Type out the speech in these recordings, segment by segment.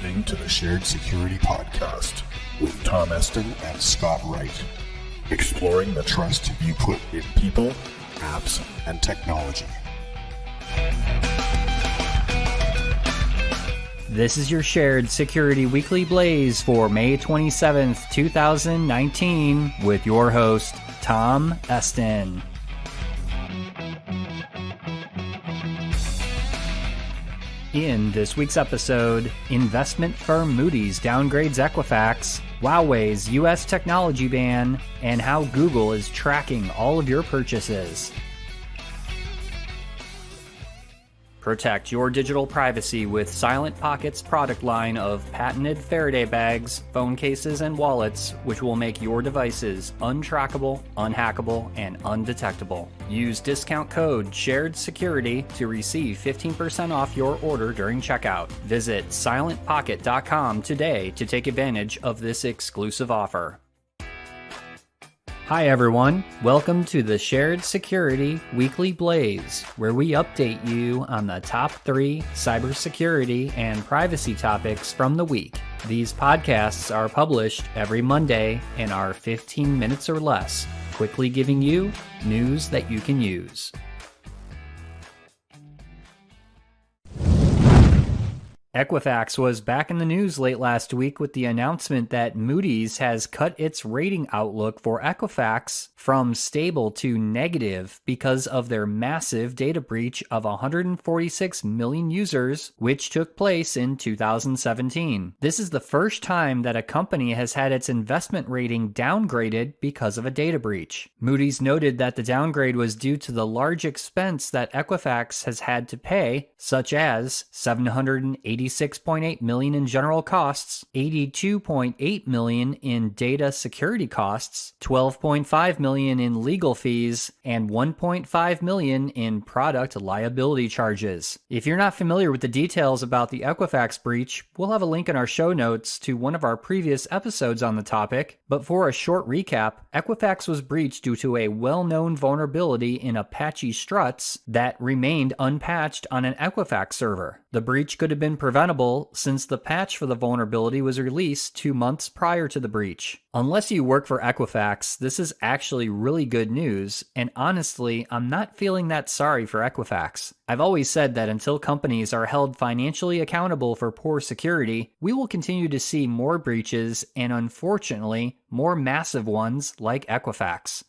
listening to the Shared Security Podcast with Tom Eston and Scott Wright, exploring the trust you put in people, apps, and technology. This is your Shared Security Weekly Blaze for May 27th, 2019, with your host, Tom Eston. In this week's episode, investment firm Moody's downgrades Equifax, Huawei's U.S. technology ban, and how Google is tracking all of your purchases. Protect your digital privacy with Silent Pocket's product line of patented Faraday bags, phone cases, and wallets, which will make your devices untrackable, unhackable, and undetectable. Use discount code Shared Security to receive 15% off your order during checkout. Visit silentpocket.com today to take advantage of this exclusive offer. Hi everyone, welcome to the Shared Security Weekly Blaze, where we update you on the top 3 cybersecurity and privacy topics from the week. These podcasts are published every Monday and are 15 minutes or less, quickly giving you news that you can use. Equifax was back in the news late last week with the announcement that Moody's has cut its rating outlook for Equifax from stable to negative because of their massive data breach of 146 million users, which took place in 2017. This is the first time that a company has had its investment rating downgraded because of a data breach. Moody's noted that the downgrade was due to the large expense that Equifax has had to pay, such as $786.8 million in general costs, $82.8 million in data security costs, $12.5 million in legal fees, and $1.5 million in product liability charges. If you're not familiar with the details about the Equifax breach, we'll have a link in our show notes to one of our previous episodes on the topic, but for a short recap, Equifax was breached due to a well-known vulnerability in Apache struts that remained unpatched on an Equifax server. The breach could have been preventable since the patch for the vulnerability was released 2 months prior to the breach. Unless you work for Equifax, this is actually really good news, and honestly, I'm not feeling that sorry for Equifax. I've always said that until companies are held financially accountable for poor security, we will continue to see more breaches and, unfortunately, more massive ones like Equifax.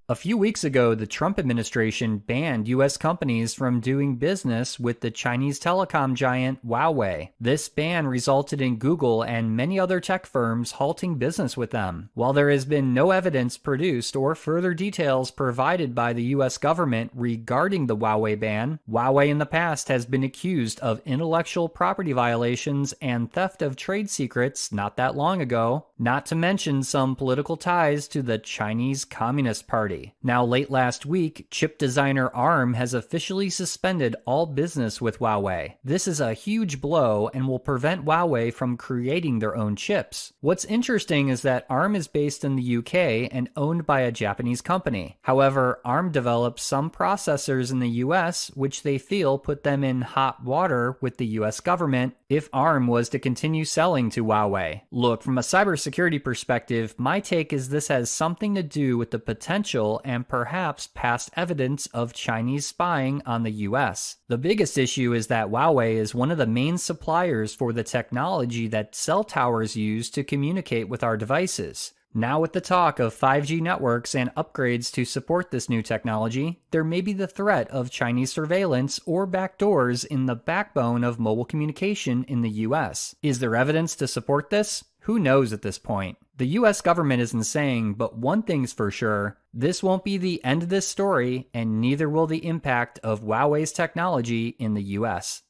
A few weeks ago, the Trump administration banned U.S. companies from doing business with the Chinese telecom giant Huawei. This ban resulted in Google and many other tech firms halting business with them. While there has been no evidence produced or further details provided by the U.S. government regarding the Huawei ban, Huawei in the past has been accused of intellectual property violations and theft of trade secrets not that long ago, not to mention some political ties to the Chinese Communist Party. Now, late last week, chip designer ARM has officially suspended all business with Huawei. This is a huge blow and will prevent Huawei from creating their own chips. What's interesting is that ARM is based in the UK and owned by a Japanese company. However, ARM develops some processors in the US which they feel put them in hot water with the US government if ARM was to continue selling to Huawei. Look, from a cybersecurity perspective, my take is this has something to do with the potential and perhaps past evidence of Chinese spying on the US. The biggest issue is that Huawei is one of the main suppliers for the technology that cell towers use to communicate with our devices. Now, with the talk of 5G networks and upgrades to support this new technology, there may be the threat of Chinese surveillance or backdoors in the backbone of mobile communication in the US. Is there evidence to support this? Who knows at this point? The US government isn't saying, but one thing's for sure, this won't be the end of this story, and neither will the impact of Huawei's technology in the US.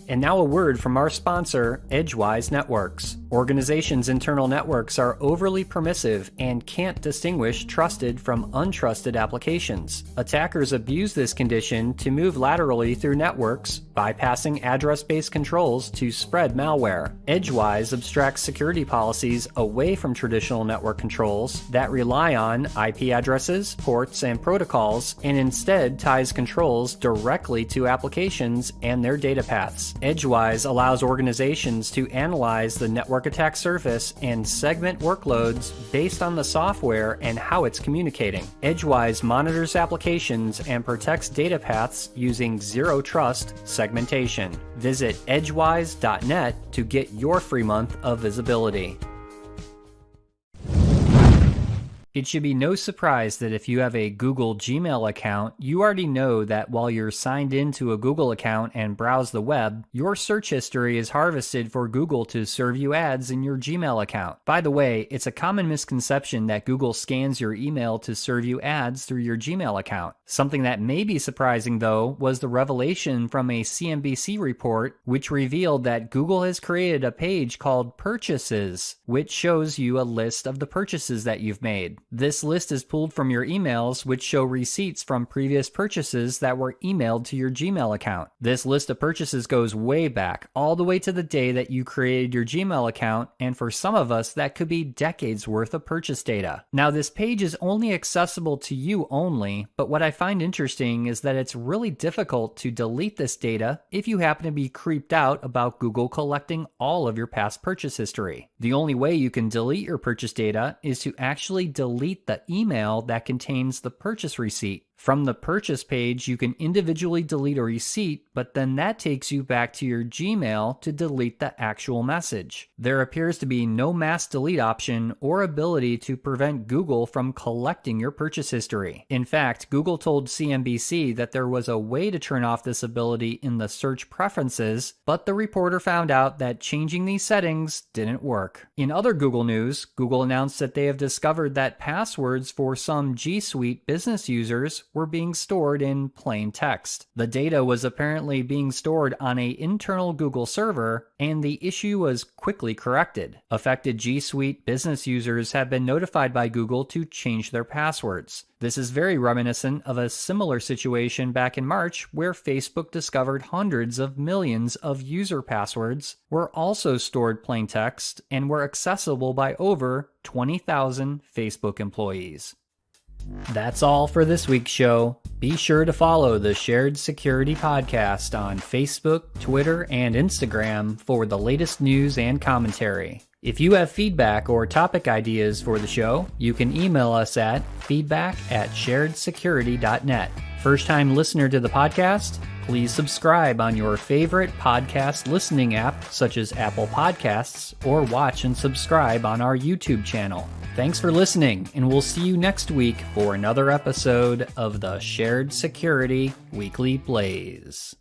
And now a word from our sponsor, Edgewise Networks. Organizations' internal networks are overly permissive and can't distinguish trusted from untrusted applications. Attackers abuse this condition to move laterally through networks, bypassing address-based controls to spread malware. Edgewise abstracts security policies away from traditional network controls that rely on IP addresses, ports, and protocols, and instead ties controls directly to applications and their data paths. Edgewise allows organizations to analyze the network attack surface and segment workloads based on the software and how it's communicating. Edgewise monitors applications and protects data paths using zero trust segmentation. Visit edgewise.net to get your free month of visibility. It should be no surprise that if you have a Google Gmail account, you already know that while you're signed into a Google account and browse the web, your search history is harvested for Google to serve you ads in your Gmail account. By the way, it's a common misconception that Google scans your email to serve you ads through your Gmail account. Something that may be surprising, though, was the revelation from a CNBC report which revealed that Google has created a page called Purchases, which shows you a list of the purchases that you've made. This list is pulled from your emails, which show receipts from previous purchases that were emailed to your Gmail account. This list of purchases goes way back, all the way to the day that you created your Gmail account, and for some of us, that could be decades worth of purchase data. Now, this page is only accessible to you only, but what I find interesting is that it's really difficult to delete this data if you happen to be creeped out about Google collecting all of your past purchase history. The only way you can delete your purchase data is to actually delete the email that contains the purchase receipt. From the purchase page, you can individually delete a receipt, but then that takes you back to your Gmail to delete the actual message. There appears to be no mass delete option or ability to prevent Google from collecting your purchase history. In fact, Google told CNBC that there was a way to turn off this ability in the search preferences, but the reporter found out that changing these settings didn't work. In other Google news, Google announced that they have discovered that passwords for some G Suite business users were being stored in plain text. The data was apparently being stored on an internal Google server, and the issue was quickly corrected. Affected G Suite business users have been notified by Google to change their passwords. This is very reminiscent of a similar situation back in March where Facebook discovered hundreds of millions of user passwords were also stored plain text and were accessible by over 20,000 Facebook employees. That's all for this week's show. Be sure to follow the Shared Security Podcast on Facebook, Twitter, and Instagram for the latest news and commentary. If you have feedback or topic ideas for the show, you can email us at feedback@sharedsecurity.net. First-time listener to the podcast? Please subscribe on your favorite podcast listening app, such as Apple Podcasts, or watch and subscribe on our YouTube channel. Thanks for listening, and we'll see you next week for another episode of the Shared Security Weekly Blaze.